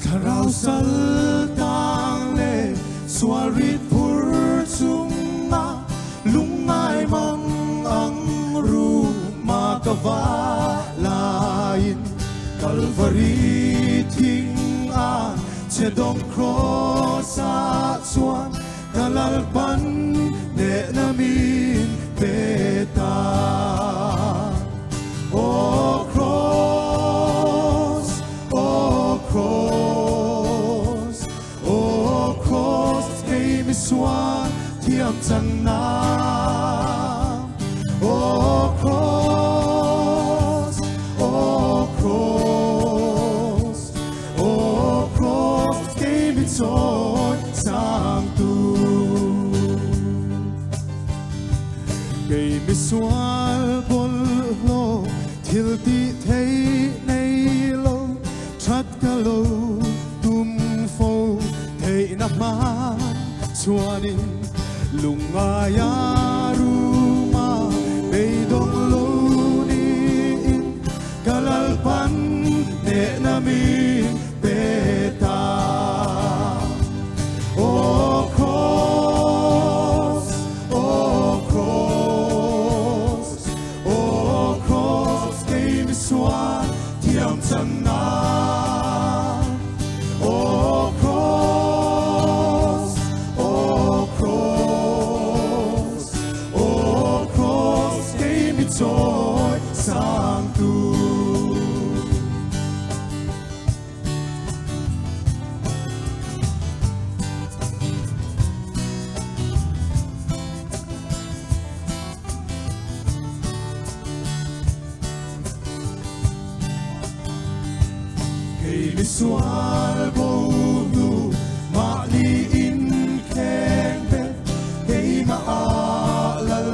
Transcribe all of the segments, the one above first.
Karau saltang le swarit pursunga lungai mang ang rumah kavalain Calvary ting an chedong cross at swan kalalpan ne namin peta oh cross oh cross oh cross kay miswan thiam chang na oh cross oh cross oh cross kay mitson sang tu kay miswal bol lo thil ti thei nei lo that ka lo tum fo thei na ma chuanin lungaya ruma beidong lo ni kalalpan ne namin beta oh cross oh cross oh cross kay miswan thiam chan na oh cross oh cross oh cross kay mitsoy sang tu kay miswal bo nu ma ni in keng be kay maalal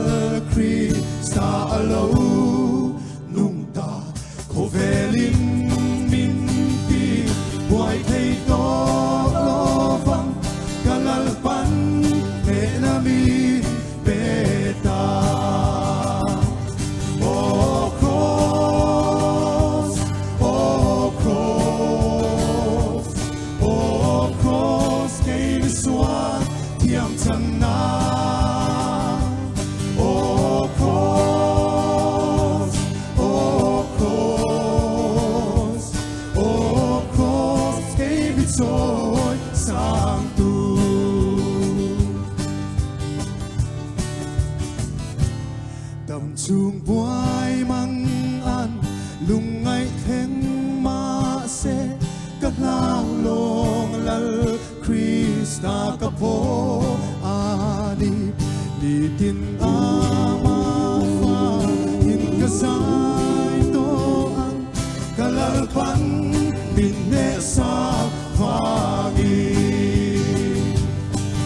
Krista alo nung ta kovelin min pi buhay kay to lovang kalalpan ne namin beta oh cross oh cross oh cross kay miswan thiam chan na oh cross oh cross oh cross kay mitsoy sang tu tâm chung buai mang an lungai theng ma se cất lao long lal Krista kapo ani di tin ama fa in kasai to ang kalalpan binne sa pagi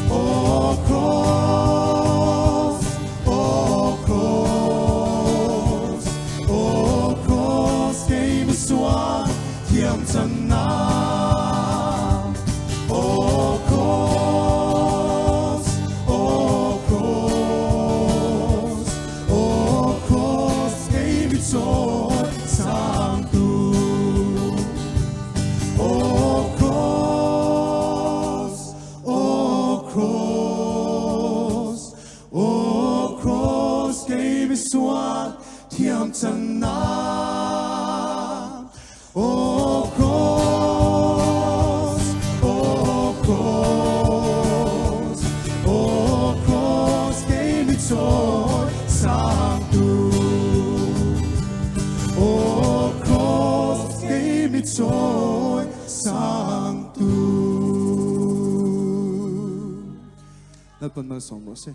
oh cross oh cross oh cross kay miswan thiam chan na oh cross oh cross oh cross kay mitsoy sang tu oh cross oh cross oh cross kay miswan thiam chan na oh cross oh cross oh cross kay mitsoy sang tu oh cross kay mitsoy sang tu 那本本什么事？